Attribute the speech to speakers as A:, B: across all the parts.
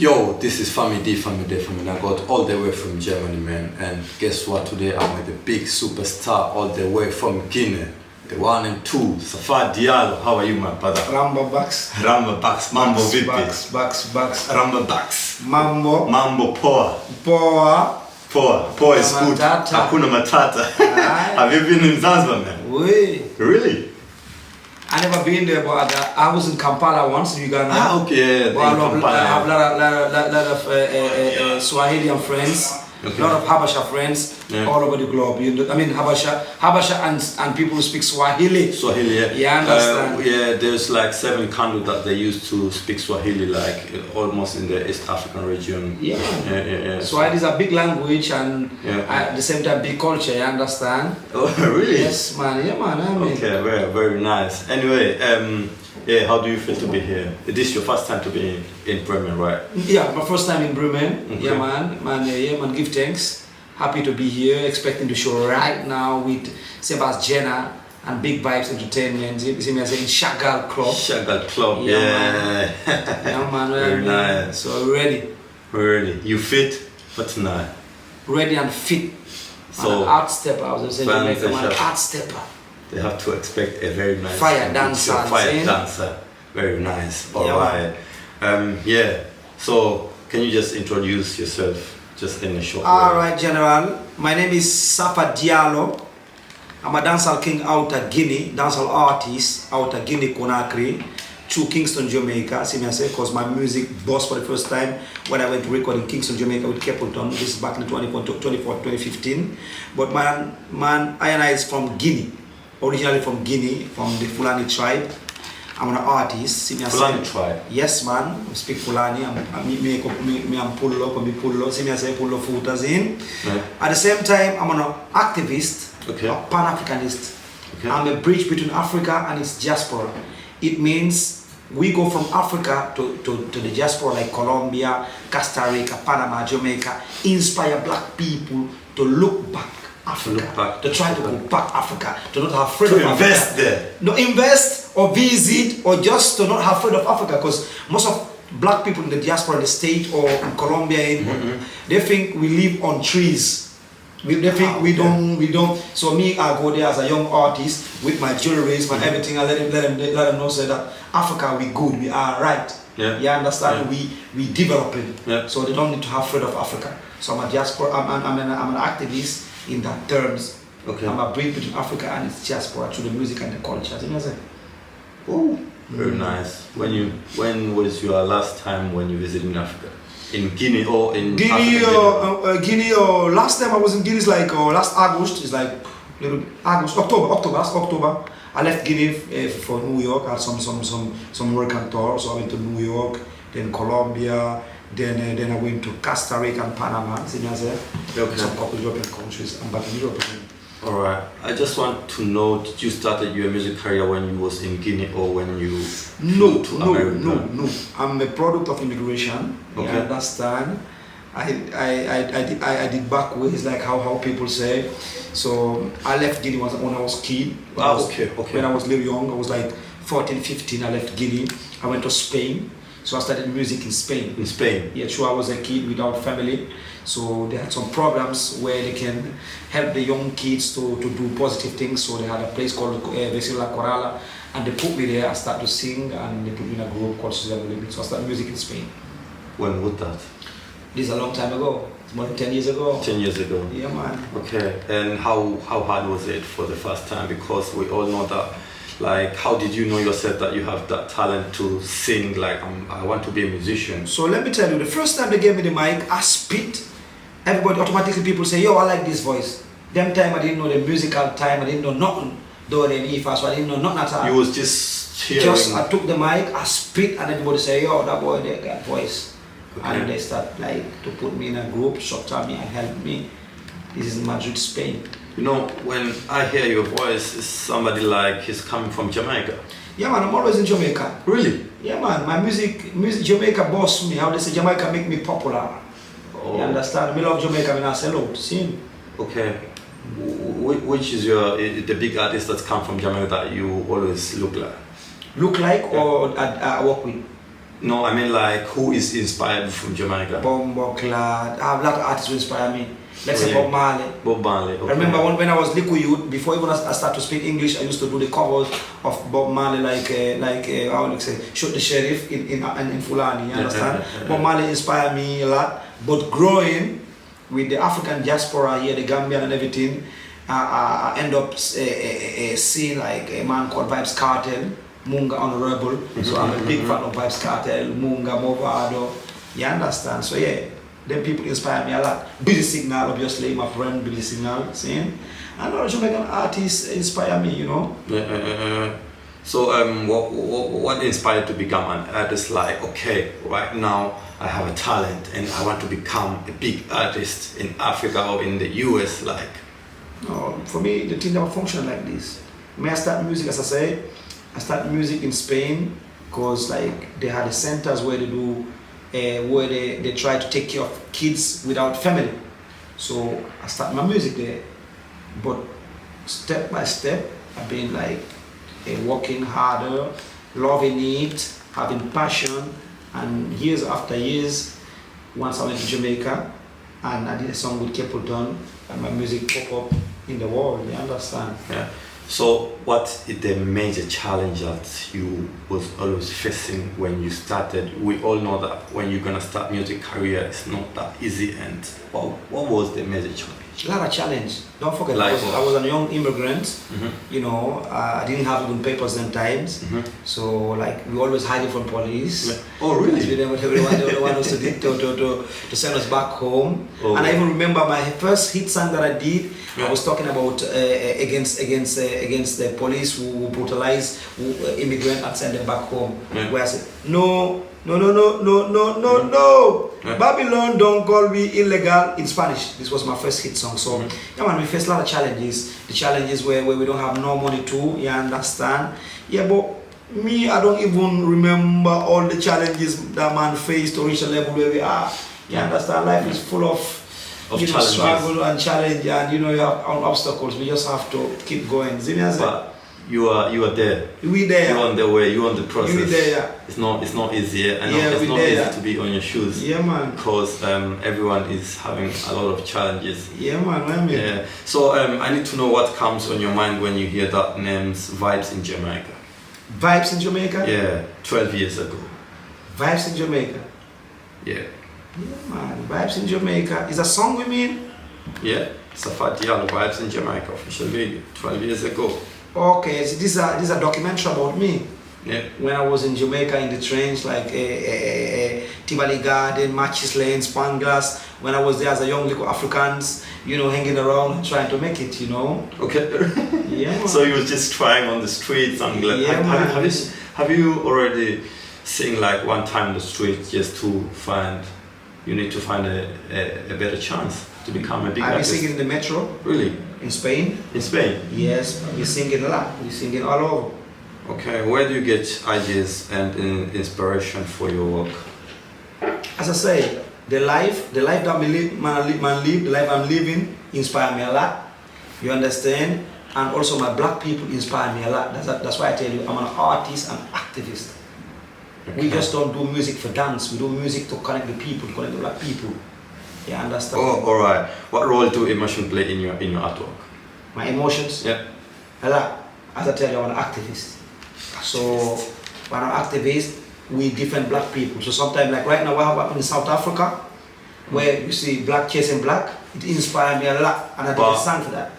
A: Yo, this is fahmydangote, all the way from Germany, man. And guess what? Today I'm with a big superstar all the way from Guinea. The one and two, Safa Diallo. How are you, my brother?
B: Ramba Bucks.
A: Ramba Bucks, Mambo Vipi.
B: Bucks.
A: Ramba Bucks.
B: Mambo.
A: Poa. Poa is good. Hakuna Matata. Have you been in Zanzibar, man?
B: Oui.
A: Really?
B: I never been there, but I was in Kampala once in Uganda.
A: Okay.
B: But I have a lot of Swahilian friends, a lot of Habasha friends all over the globe. You know, I mean, Habasha and people who speak Swahili.
A: Swahili, yeah.
B: Yeah, understand.
A: Yeah, there's like 7 countries that they used to speak Swahili, like almost in the East African region.
B: Yeah. Swahili is a big language and at the same time big culture. You understand?
A: Oh, really?
B: Yes, man. Yeah, man. I mean.
A: Okay, very nice. Anyway, how do you feel to be here? This is your first time to be in Bremen, right?
B: Yeah, my first time in Bremen.
A: Okay.
B: Yeah, man. Give thanks. Happy to be here. Expecting the show right now with Sebastian and Big Vibes Entertainment. You see me as in Chagall Club.
A: Chagall Club,
B: Yeah,
A: yeah.
B: Yeah, man.
A: Very nice.
B: So ready.
A: We're ready. You fit for tonight?
B: Ready and fit.
A: So,
B: an art stepper. I was saying, an art stepper.
A: They have to expect a very nice
B: fire dancer.
A: Fire dancer. Very nice. Alright. So can you just introduce yourself just in a short way?
B: Alright, General. My name is Safa Diallo. I'm a dancehall king out of Guinea, dancehall artist out of Guinea Conakry to Kingston, Jamaica. See me I say, because my music bust for the first time when I went to record in Kingston, Jamaica with Capleton. This is back in 2015. But man, I is from Guinea. Originally from Guinea, from the Fulani tribe. I'm an artist. See me
A: Fulani tribe?
B: Yes, man. I speak Fulani. I'm Pullo. See me I say Pullo Futas in.
A: Yeah.
B: At the same time, I'm an activist,
A: Okay.
B: a Pan-Africanist.
A: Okay.
B: I'm a bridge between Africa and its diaspora. It means we go from Africa to the diaspora like Colombia, Costa Rica, Panama, Jamaica, inspire black people to look back. Africa, to try to go back Africa, to not have afraid of Africa.
A: To invest there.
B: No, invest or visit or just to not have afraid of Africa, because most of black people in the diaspora in the state or in Colombia, they think we live on trees. They think we don't. So me, I go there as a young artist with my jewelries, my everything. I let them know say that Africa we good, we are right.
A: Yeah.
B: You understand?
A: Yeah.
B: We developing.
A: Yeah.
B: So they don't need to have afraid of Africa. So I'm a diaspora. I'm an activist in that terms.
A: Okay.
B: I'm a bridge between Africa and its diaspora through the music and the culture. You know what I'm saying?
A: Oh, very nice. When was your last time when you visited in Africa? In Guinea or in
B: Guinea?
A: Guinea?
B: Last time I was in Guinea is like last August. It's like October. I left Guinea for New York. I had some work and tour. So I went to New York, then Colombia. Then I went to Costa Rica and Panama. See me as some couple of European countries. I'm back in Europe again.
A: Alright. I just want to know, did you started your music career when you was in Guinea or when you flew to America?
B: No. I'm a product of immigration.
A: Okay.
B: You understand? I did back ways, like how people say. So I left Guinea when I was a kid.
A: Okay.
B: When I was little young, I was like 14, 15. I left Guinea. I went to Spain. So I started music in Spain.
A: In Spain?
B: Yeah, sure. I was a kid without family. So they had some programs where they can help the young kids to do positive things. So they had a place called Vesila Corala, and they put me there. I started to sing, and they put me in a group called Susan Limit. So I started music in Spain.
A: When was that?
B: This is a long time ago. It's more than 10 years ago.
A: 10 years ago?
B: Yeah, man.
A: Okay. And how hard was it for the first time? Because we all know that. Like, how did you know yourself that you have that talent to sing? Like, I want to be a musician.
B: So let me tell you, the first time they gave me the mic, I spit. Everybody automatically, people say, yo, I like this voice. Them time I didn't know the musical time, I didn't know nothing. Do re mi fa, so I didn't know nothing at all.
A: You was just hearing.
B: I took the mic, I spit, and everybody say, yo, that boy they got voice.
A: Okay.
B: And they start like to put me in a group, structure me and help me. This is Madrid, Spain.
A: You know, when I hear your voice, it's somebody like he's coming from Jamaica.
B: Yeah, man, I'm always in Jamaica.
A: Really?
B: Yeah, man, my music Jamaica boss me. How they say Jamaica make me popular.
A: Oh.
B: You understand? Me love Jamaica, I say hello, sing.
A: Okay. Which is the big artist that's come from Jamaica that you always look like?
B: Look like or I work with?
A: No, I mean like who is inspired from Jamaica?
B: Bombo Clad. I have a lot of artists who inspire me. Let's say
A: Really?
B: Bob Marley.
A: Bob Marley. Okay.
B: I remember when I was little youth, before even I started to speak English, I used to do the covers of Bob Marley, how would you say, Shoot the Sheriff in Fulani. You understand? Bob Marley inspired me a lot. But growing with the African diaspora here, the Gambian and everything, I end up seeing like a man called Vibes Cartel, Munga Honorable. So I'm a big fan of Vibes Cartel, Munga Movado. You understand? So yeah. Then people inspire me a lot. Billy Signal, obviously, my friend Billy Signal, seeing, and other Jamaican artists inspire me, you know.
A: So, what inspired to become an artist? Like, okay, right now I have a talent and I want to become a big artist in Africa or in the US. Like,
B: no, for me, the thing never function like this. May I start music, as I say, I started music in Spain because like they had the centers where they do. Where they try to take care of kids without family. So I started my music there. But step by step, I've been like working harder, loving it, having passion, and years after years, once I went to Jamaica and I did a song with Capleton and my music pop up in the world, you understand?
A: Yeah. So what is the major challenge that you was always facing when you started? We all know that when you're gonna start music career, it's not that easy. And what was the major challenge?
B: A lot of challenge. Don't forget,
A: Like
B: I was a young immigrant. You know, I didn't have even papers then times. So like we always hiding from police.
A: Yeah. Oh really?
B: They want us to send us back home.
A: Oh.
B: And I even remember my first hit song that I did.
A: Yeah.
B: I was talking about against the police who brutalize immigrant and send them back home.
A: Yeah.
B: Where I said no.
A: Yeah.
B: Babylon don't call me illegal in Spanish. This was my first hit song. So yeah man, we face a lot of challenges. The challenges where we don't have no money too, you understand? Yeah, but me, I don't even remember all the challenges that man faced to reach a level where we are. You understand? Life is full of struggle and challenge, and you have obstacles. We just have to keep going.
A: But you are there.
B: We there.
A: You're on the way. You're on the process.
B: We there.
A: It's not easy. I know
B: Yeah,
A: it's
B: we
A: not
B: there.
A: easy to be on your shoes.
B: Yeah man.
A: Because everyone is having a lot of challenges.
B: Yeah man. I mean.
A: Yeah. So I need to know what comes on your mind when you hear that name's Vibes in Jamaica.
B: Vibes in Jamaica.
A: Yeah, 12 years ago.
B: Vibes in Jamaica.
A: Yeah.
B: Yeah man. Vibes in Jamaica is a song we mean.
A: Yeah. Safa Diallo, Vibes in Jamaica, official video, 12 years ago.
B: Okay, so this is a documentary about me.
A: Yeah.
B: When I was in Jamaica in the trains, like Tibali Garden, Matches Lane, Spanglass. When I was there as a young little Africans, hanging around and trying to make it,
A: Okay.
B: Yeah. Man.
A: So you was just trying on the streets and like,
B: Yeah,
A: have you already seen like one time on the street just to find a better chance to become a big
B: I've been
A: artist?
B: singing in the metro.
A: Really?
B: In Spain.
A: In Spain?
B: Yes, we're singing a lot. We're singing all over.
A: Okay, where do you get ideas and inspiration for your work?
B: As I say, the life that the life I'm living inspire me a lot. You understand? And also my black people inspire me a lot. That's why I tell you I'm an artist and activist.
A: Okay.
B: We just don't do music for dance. We do music to connect the people, to connect the black people. You understand?
A: Oh, all right. What role do emotion play in your artwork?
B: My emotions?
A: Yeah.
B: A lot. As I tell you, I'm an activist. So when I'm activist, we different black people. So sometimes, like right now, what happened in South Africa, where you see black chasing black, it inspired me a lot, and I did a song for that.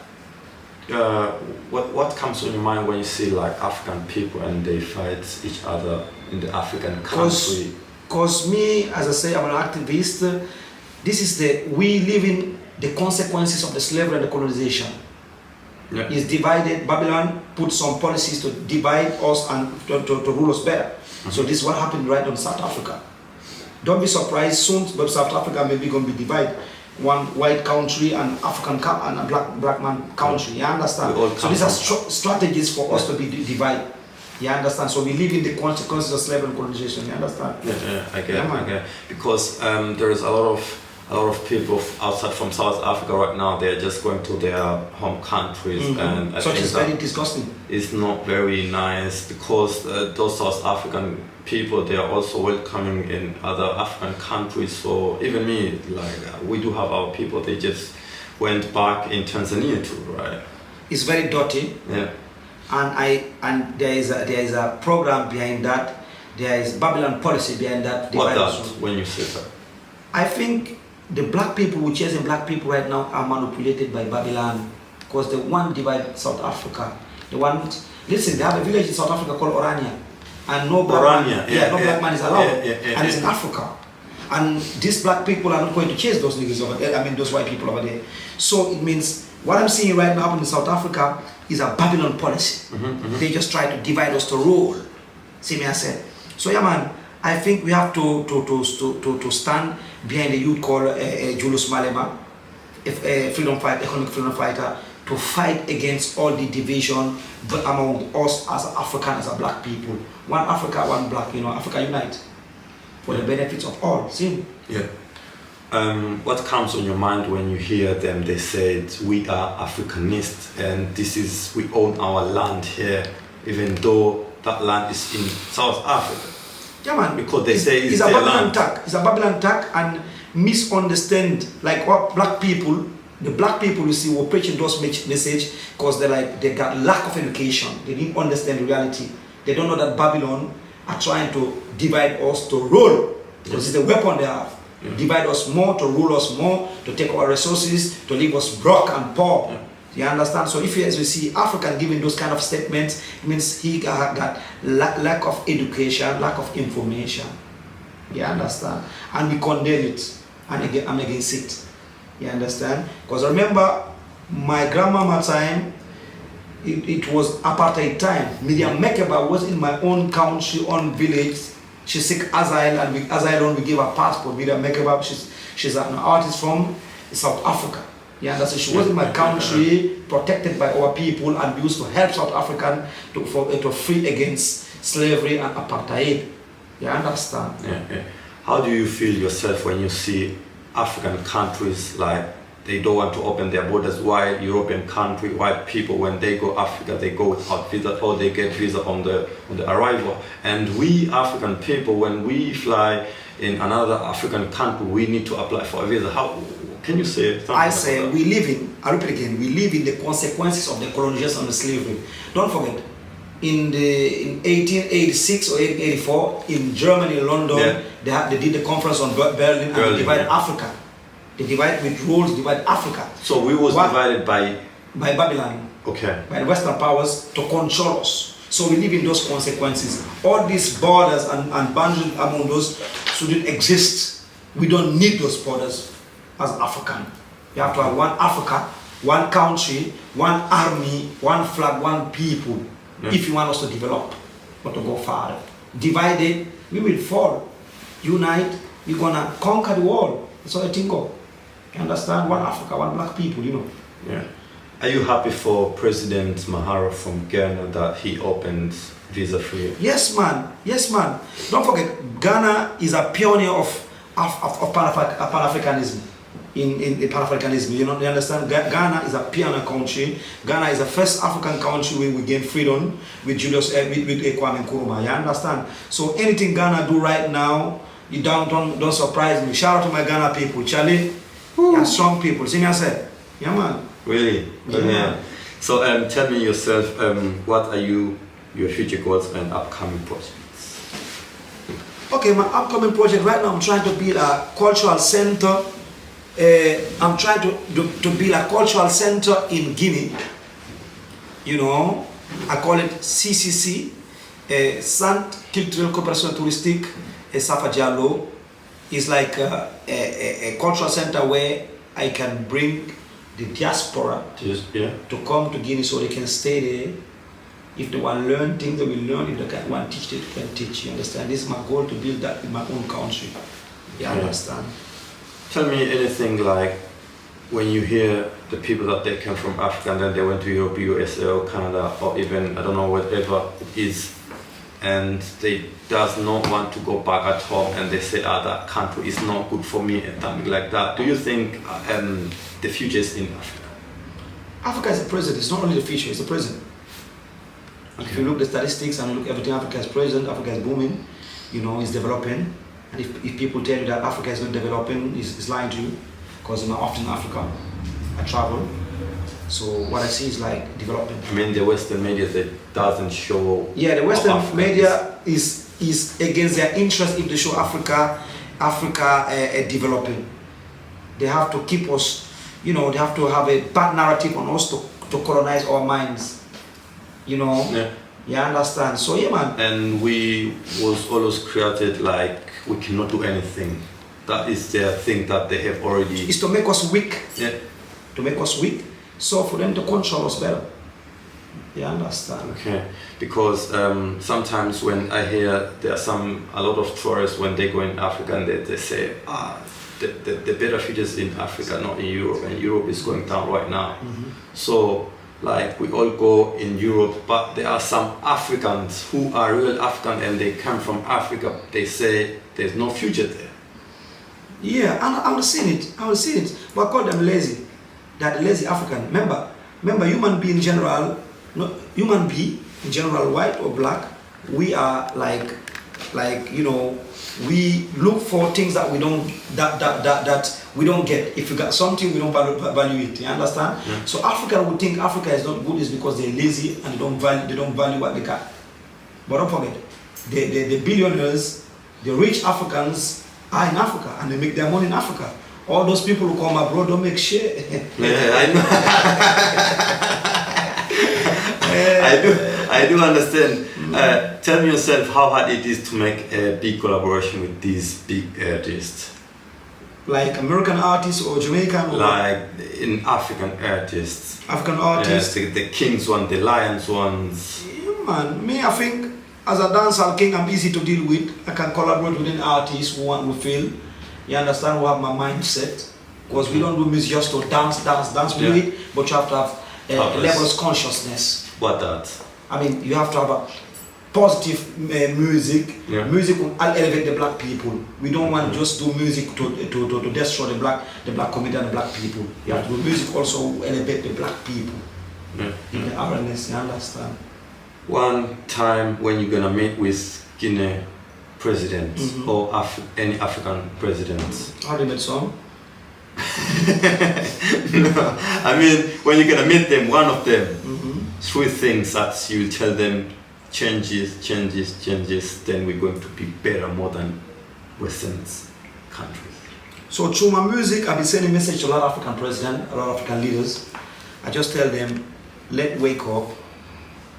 A: What comes on your mind when you see like African people and they fight each other in the African country?
B: Because me, as I say, I'm an activist. We live in the consequences of the slavery and the colonization.
A: Yeah.
B: It's divided. Babylon put some policies to divide us and to rule us better. So this is what happened right in South Africa. Don't be surprised soon, but South Africa maybe going to be divided. One white country and African and a black man country. You understand? So these are strategies for us to be divided. You understand? So we live in the consequences of slavery and colonization. You understand?
A: Yeah, I get. Because there is a lot of people outside from South Africa right now. They're just going to their home countries, and I
B: Such
A: think
B: is very disgusting.
A: It's not very nice because those South African people, they are also welcoming in other African countries. So even me, like we do have our people. They just went back in Tanzania too, right?
B: It's very dirty.
A: Yeah.
B: And there is a program behind that. There is Babylon policy behind that.
A: What that? When you say that?
B: I think the black people who chasing black people right now are manipulated by Babylon, because they want to divide South Africa. They want, listen, they have a village in South Africa called Orania, and no black man, no black man is allowed, and it's in Africa. And these black people are not going to chase those niggas over there. I mean, those white people over there. So it means what I'm seeing right now in South Africa is a Babylon policy. They just try to divide us to rule. See me, I said. So yeah, man. I think we have to stand behind the youth called Julius Malema, economic freedom fighter, to fight against all the division among us as Africans, as black people. One Africa, one black. You know, Africa unite for the benefits of all. See?
A: Yeah. What comes on your mind when you hear them? They said we are Africanists and this is, we own our land here, even though that land is in South Africa.
B: Yeah, man.
A: Because they say it's
B: a
A: their
B: Babylon
A: land.
B: attack. It's a Babylon attack and misunderstand like what black people, the black people you see were preaching those message because they got lack of education. They didn't understand the reality. They don't know that Babylon are trying to divide us to rule, because it's the weapon they have. Divide us more, to rule us more, to take our resources, to leave us broke and poor. You understand? So if as we see African giving those kind of statements, it means he got lack of education, lack of information. You understand? And we condemn it. And again, I'm against it. You understand? Because remember, my grandmama time, it was apartheid time. Miriam Makeba was in my own country, own village. She seek asylum, and with asylum we gave her passport. Miriam Makeba, she's an artist from South Africa. Yeah, that's she was in my country, protected by our people, and we used to help South African to free against slavery and apartheid. You understand?
A: Yeah. How do you feel yourself when you see African countries like they don't want to open their borders? Why European country, white people, when they go Africa, they go without visa, or they get visa on the arrival? And we African people, when we fly in another African country, we need to apply for a visa. How? Can you say something?
B: I say I repeat again, we live in the consequences of the colonization and the slavery. Don't forget, in 1886 or 1884, in Germany, London, they did the conference on Berlin, and they divided Africa. They divide with rules, divide Africa.
A: So we was divided by
B: Babylon.
A: Okay.
B: By the Western powers to control us. So we live in those consequences. All these borders and boundaries among those shouldn't exist. We don't need those borders. As African, you have to have one Africa, one country, one army, one flag, one people. If you want us to develop, but to go farther. Divided, we will fall. Unite, we're gonna conquer the world. That's what I think of. You understand? One Africa, one black people, you know.
A: Yeah. Are you happy for President Mahara from Ghana that he opened visa free?
B: Yes, man. Yes, man. Don't forget, Ghana is a pioneer of Pan-Africanism. In Pan-Africanism, you understand? Ghana is a pioneer country. Ghana is the first African country where we gain freedom with Julius, with Kwame Nkrumah. You understand? So anything Ghana do right now, you don't surprise me. Shout out to my Ghana people, Charlie. You're strong people. See me, I said, yeah, man.
A: Really?
B: Yeah.
A: So tell me yourself, what are your future goals and upcoming projects?
B: Okay, my upcoming project right now, I'm trying to build a cultural center. I'm trying to build a cultural center in Guinea. You know, I call it CCC, Centre Culturel Coopération Touristique, Safa Diallo. It's like a cultural center where I can bring the diaspora to come to Guinea so they can stay there. If they want to learn things, they will learn. If they want to teach, they can teach. You understand? This is my goal, to build that in my own country. You understand?
A: Tell me anything like when you hear the people that they came from Africa and then they went to Europe, USA or Canada or even, I don't know, whatever it is, and they does not want to go back at home and they say, that country is not good for me and something like that. Do you think the future is in Africa?
B: Africa is a present. It's not only the future, it's the present. Okay. If you look at the statistics and you look at everything, Africa is present, Africa is booming. is developing. And if people tell you that Africa is not developing, is lying to you, because I'm often in Africa. I travel, so what I see is like developing.
A: I mean, the Western media that doesn't show.
B: Yeah, the Western media is against their interest if they show Africa developing. They have to keep us, they have to have a bad narrative on us to colonize our minds.
A: Yeah.
B: You understand? So yeah, man.
A: And we was always created like we cannot do anything. That is their thing that they have already.
B: It's to make us weak.
A: Yeah.
B: To make us weak. So for them to control us better. You understand?
A: Okay. Because sometimes when I hear there are a lot of tourists when they go in Africa and they say, the better futures in Africa, not in Europe, and Europe is going down right now.
B: Mm-hmm.
A: So like we all go in Europe, but there are some Africans who are real African and they come from Africa. They say there's no future there.
B: Yeah, I was seeing it. But I call them lazy. They're the lazy African. Remember, human being in general, white or black, we are like we look for things that we don't get. If you got something, we don't value it. You understand?
A: Yeah.
B: So Africa would think Africa is not good is because they're lazy and they don't value what they got. But don't forget, the billionaires, the rich Africans are in Africa and they make their money in Africa. All those people who come abroad don't make shit.
A: Yeah, I know. I do understand. Tell me yourself how hard it is to make a big collaboration with these big artists.
B: Like American artists or Jamaican? Or
A: like in African artists.
B: African artists?
A: Yes, the Kings one, the Lions ones.
B: Yeah, man. Me, I think as a dancehall king, I'm easy to deal with. I can collaborate with an artist who feel. You understand, who have my mindset. Because we don't do music just to dance. We do it, but you have to have a level of consciousness.
A: What that?
B: I mean, you have to have a positive music.
A: Yeah.
B: Music will elevate the black people. We don't want just do music to destroy the black community and the black people. You have to do music also to elevate the black people.
A: Yeah.
B: In the awareness, you understand?
A: One time when you're gonna meet with Guinea president or any African president.
B: How do you met some?
A: No, I mean, when you're gonna meet them, one of them, 3 things that you tell them changes, then we're going to be better more than Western countries.
B: So through my music, I've been sending message to a lot of African presidents, a lot of African leaders. I just tell them, let's wake up.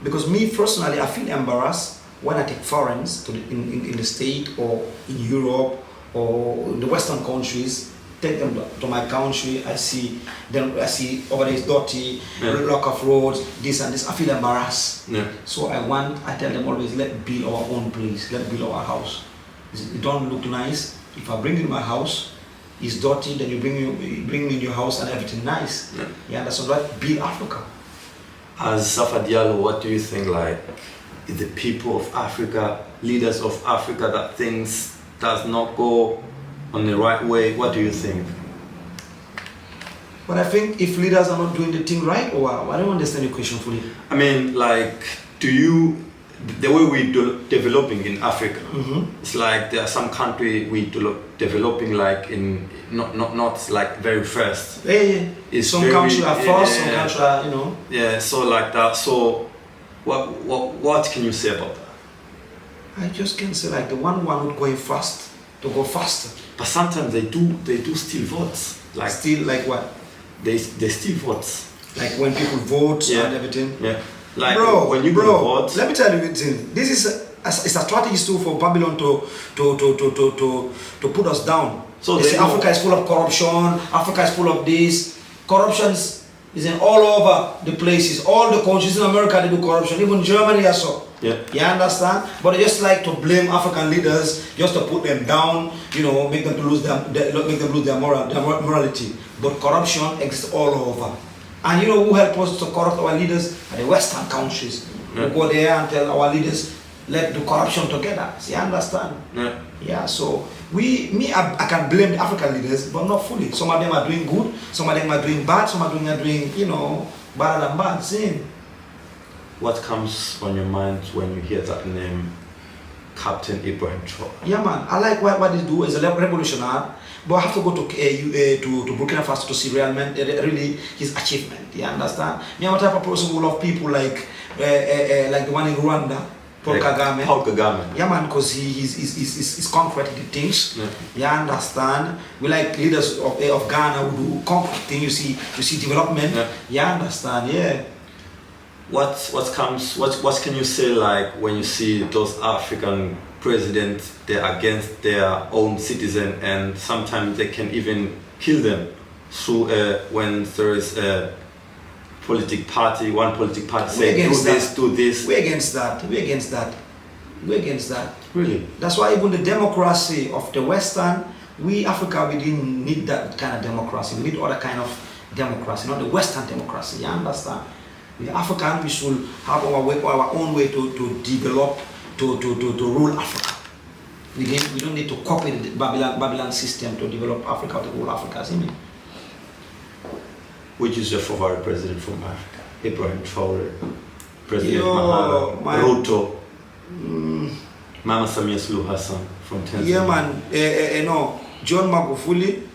B: Because me personally, I feel embarrassed when I take foreigners in the state or in Europe or in the Western countries. Take them to my country. I see over there is dirty, lack of roads, this and this. I feel embarrassed.
A: Yeah.
B: So I tell them always, let's build our own place. Let's build our house. It don't look nice. If I bring you in my house, it's dirty. Then you bring me in your house and everything nice.
A: Yeah.
B: Yeah, that's what build Africa.
A: As Safa Diallo, what do you think? Like, is the people of Africa, leaders of Africa, that things does not go on the right way? What do you think?
B: But I think if leaders are not doing the thing right, or I don't understand your question fully.
A: I mean, like, the way we developing in Africa, it's like there are some country we developing like in not like very fast.
B: Yeah. Some countries are fast, some countries are,
A: Yeah, so like that. So, what can you say about that?
B: I just can say like the one who's going fast to go faster.
A: But sometimes they do steal votes. Like
B: still like what?
A: They steal votes.
B: Like when people vote and everything.
A: Yeah. Like when you go vote.
B: Let me tell you something. This is a strategy tool for Babylon to put us down. So they say Africa is full of corruption. Africa is full of this. Corruption is in all over the places. All the countries in America they do corruption. Even Germany also.
A: Yeah.
B: You understand? But they just like to blame African leaders, just to put them down, make them lose their morality. But corruption exists all over. And who help us to corrupt our leaders? Are the Western countries.
A: Yeah.
B: We go there and tell our leaders, let's do corruption together. You understand?
A: Yeah.
B: Yeah, so I can blame the African leaders, but not fully. Some of them are doing good, some of them are doing bad, some of them are doing, better than bad. Same.
A: What comes on your mind when you hear that name, Captain Ibrahim Traore.
B: Yeah, man. I like what they do as a revolutionary, but I have to go to Burkina Faso to see really his achievement. You understand? Me, I'm a type of person who love people like the one in Rwanda, Paul Kagame.
A: Paul Kagame.
B: Yeah, man, because he's concrete the things.
A: Yeah.
B: You understand? We like leaders of Ghana who do concrete things. You see development.
A: Yeah.
B: You understand? Yeah.
A: What can you say, like, when you see those African presidents, they're against their own citizen, and sometimes they can even kill them through when there is a one political party say do this.
B: We're against that.
A: Really?
B: That's why even the democracy of the Western, we Africa, we didn't need that kind of democracy. We need other kind of democracy, not the Western democracy. You understand? We African, we should have our own way to develop, to rule Africa. We don't need to copy the Babylon system to develop Africa, to rule Africa. See me?
A: Which is your favorite president from Africa? Ibrahim Traore, President Mahama, Ruto, Mama Samia Suluhu Hassan from Tanzania.
B: Yeah, man. No, John Magufuli.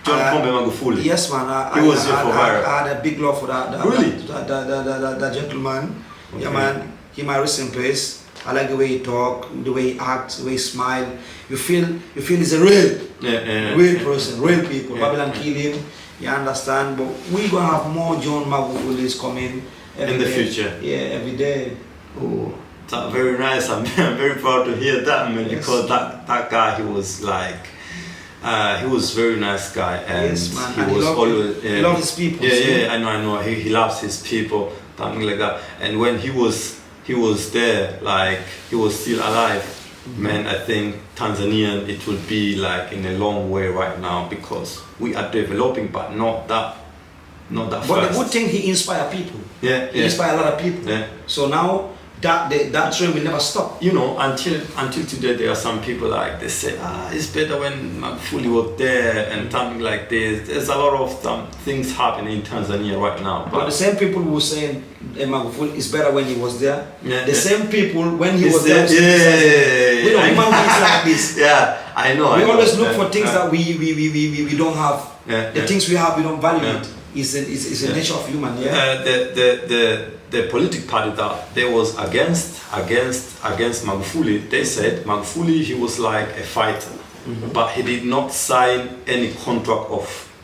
A: John Pombe Magufuli.
B: Yes, man.
A: He was your favorite.
B: I had a big love for that.
A: Really?
B: That gentleman.
A: Okay.
B: Yeah, man. He might rest in peace. I like the way he talk, the way he acts, the way he smile. You feel he's a real person, real people.
A: Yeah.
B: Babylon kill him. You understand? But we gonna have more John Magufulis coming
A: in the future.
B: Yeah, every day.
A: Oh, that's very nice. I'm very proud to hear that, man.
B: Yes.
A: Because that guy, he was like, he was very nice guy, and
B: yes, man.
A: he
B: and
A: was
B: he loved his people.
A: Yeah, I know. He loves his people, something like that. And when he was there, like he was still alive. Mm-hmm. Man, I think Tanzania, it will be like in a long way right now, because we are developing, but not that
B: But
A: fast.
B: the good thing, he inspired people.
A: Yeah,
B: He inspired a lot of people.
A: Yeah.
B: So now that train will never stop.
A: You know, until today, there are some people like they say, it's better when Magufuli was there and something like this. There's a lot of things happening in Tanzania right now.
B: But the same people who saying Magufuli is better when he was there.
A: Yeah,
B: the same people when he was
A: there.
B: Yeah. We don't human beings like this.
A: Yeah, I know.
B: We always look for things that we don't have. The things we have, we don't value it. It's a nature of human. Yeah.
A: The political party that they was against Magufuli, they said Magufuli, he was like a fighter, but he did not sign any contract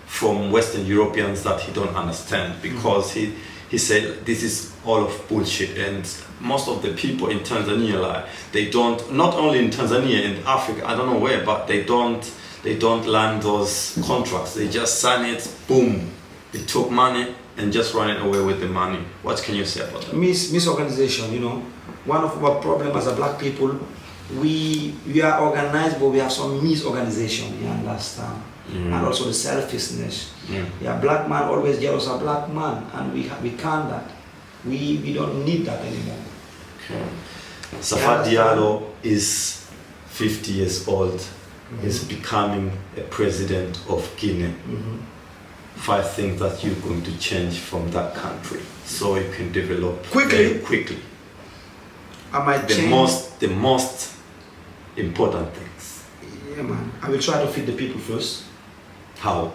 A: from Western Europeans that he don't understand, because he said this is all of bullshit, and most of the people in Tanzania, like, they don't, not only in Tanzania, in Africa, I don't know where, but they don't land those contracts. They just sign it, boom, they took money and just running away with the money. What can you say about that?
B: Misorganization, you know. One of our problems as a black people, we are organized, but we have some misorganization, you understand? And also the selfishness. Yeah, black man always jealous of black man, and we can't that. We don't need that anymore.
A: Okay. Safa Diallo is 50 years old. He's becoming a president of Guinea. 5 things that you're going to change from that country so you can develop very quickly.
B: I might
A: the most important things.
B: Yeah, man. I will try to feed the people first.
A: How?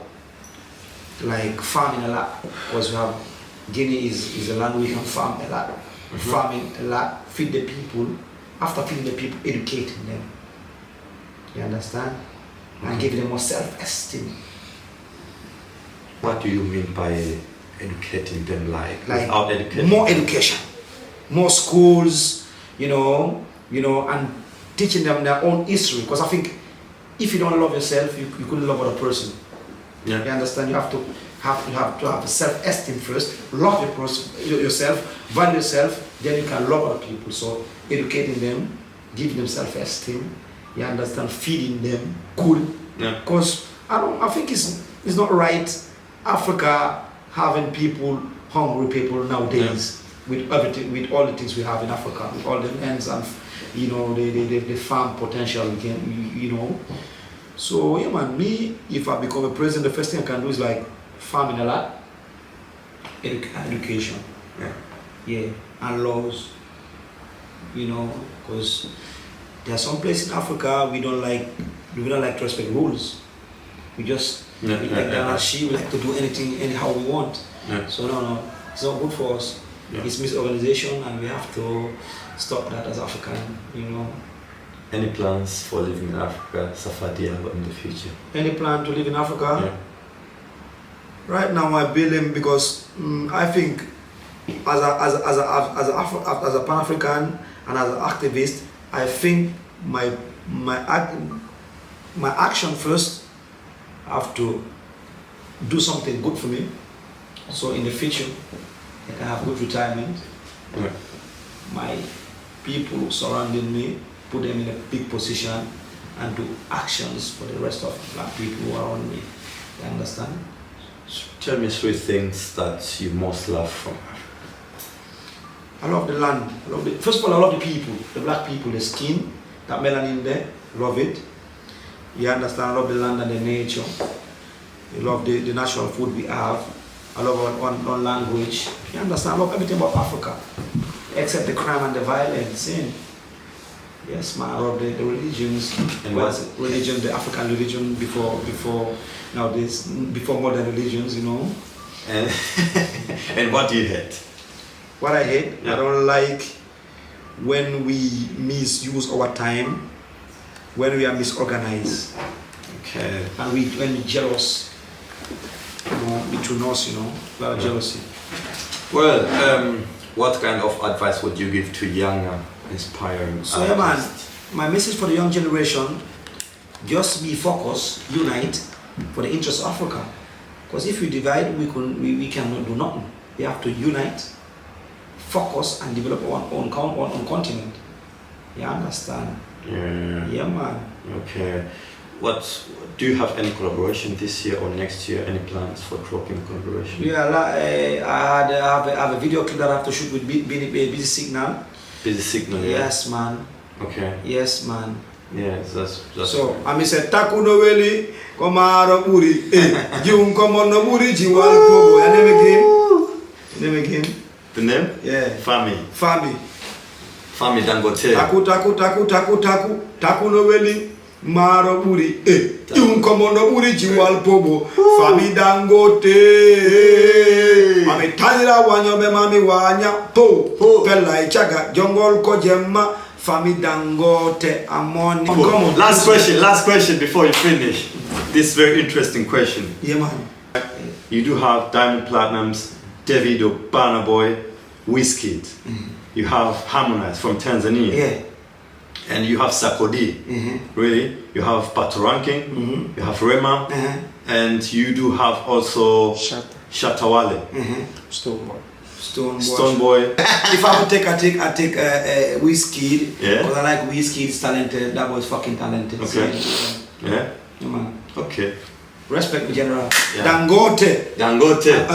B: Like farming a lot, because we have Guinea is a land we can farm a lot. Farming a lot, feed the people. After feeding the people, educating them. You understand? And give them more self-esteem.
A: What do you mean by educating them, like without education?
B: More education, more schools, you know, and teaching them their own history. Because I think if you don't love yourself, you couldn't love other person.
A: Yeah.
B: You understand? You have to have self-esteem first. Love yourself, value yourself. Then you can love other people. So educating them, giving them self-esteem. You understand? Feeding them good. Because I think it's not right. Africa having hungry people nowadays, with everything, with all the things we have in Africa, with all the lands and the farm potential we can, you know. So yeah, man, me, if I become a president, the first thing I can do is like farming a lot, education, and laws, you know, because There are some places in Africa we don't like to respect rules. We just we like the anarchy. We like to do anything anyhow we want.
A: Yeah.
B: So no, it's not good for us.
A: Yeah.
B: It's misorganization, and we have to stop that as African.
A: Any plans for living in Africa, Safa Diallo, in the future?
B: Any plan to live in Africa?
A: Yeah.
B: Right now, I believe because I think as a Pan-African and as an activist, I think my action first have to do something good for me. So in the future, I can have good retirement.
A: Yeah.
B: My people surrounding me, put them in a big position, and do actions for the rest of black people who are around me. You understand?
A: Tell me 3 things that you most love from Africa.
B: I love the land. First of all, I love the people, the black people, the skin, that melanin there. Love it. You understand? I love the land and the nature. I love the natural food we have. I love our language. You understand? I love everything about Africa, except the crime and the violence. Yes, man. I love the religions.
A: And
B: what's religion? The African religion before nowadays, before modern religions.
A: And and what do you hate?
B: What I hate,
A: Yeah.
B: I don't like when we misuse our time, when we are misorganized,
A: Okay.
B: and when we jealous, between us, a lot of jealousy.
A: Well, what kind of advice would you give to younger, inspiring
B: So yeah, man,
A: artists?
B: my message for the young generation: just be focused, unite for the interest of Africa. Because if we divide, we cannot do nothing. We have to unite, focus, and develop our own continent. You understand?
A: Yeah.
B: Yeah, man.
A: Okay. What do you have any collaboration this year or next year? Any plans for dropping collaboration?
B: Yeah, I have a video clip that I have to shoot with Busy Signal.
A: Busy Signal. Yeah.
B: Yes, man.
A: Okay.
B: Yes, man.
A: Yes, that's
B: So I said taku no weli komaro buri jiun komo no buri jiwal pogo. Your name again? Name again?
A: the name?
B: Yeah.
A: Fahmydangote.
B: Taku no weli maro buri jiun komo no buri jiwal pogo. Fahmydangote. Mami tazira wanyobe mami wanya po pela ichaga jongol ko jemma. Fahmydangote amoni.
A: Last question before you finish. This very interesting question.
B: Yeah, man.
A: You do have Diamond Platinums, Davido, Burna Boy, Wizkid. You have Harmonize from Tanzania.
B: Yeah.
A: And you have Sakodi. Really? You have Patoranking. You have Rema. And you do have also Shatawale. Stoneboy.
B: If I would take Wizkid,
A: Yeah.
B: because I like Wizkid, it's talented. That was fucking talented.
A: Okay.
B: So,
A: Yeah?
B: yeah, man.
A: Okay.
B: Respect me, General.
A: Yeah.
B: Dangote.
A: Dangote.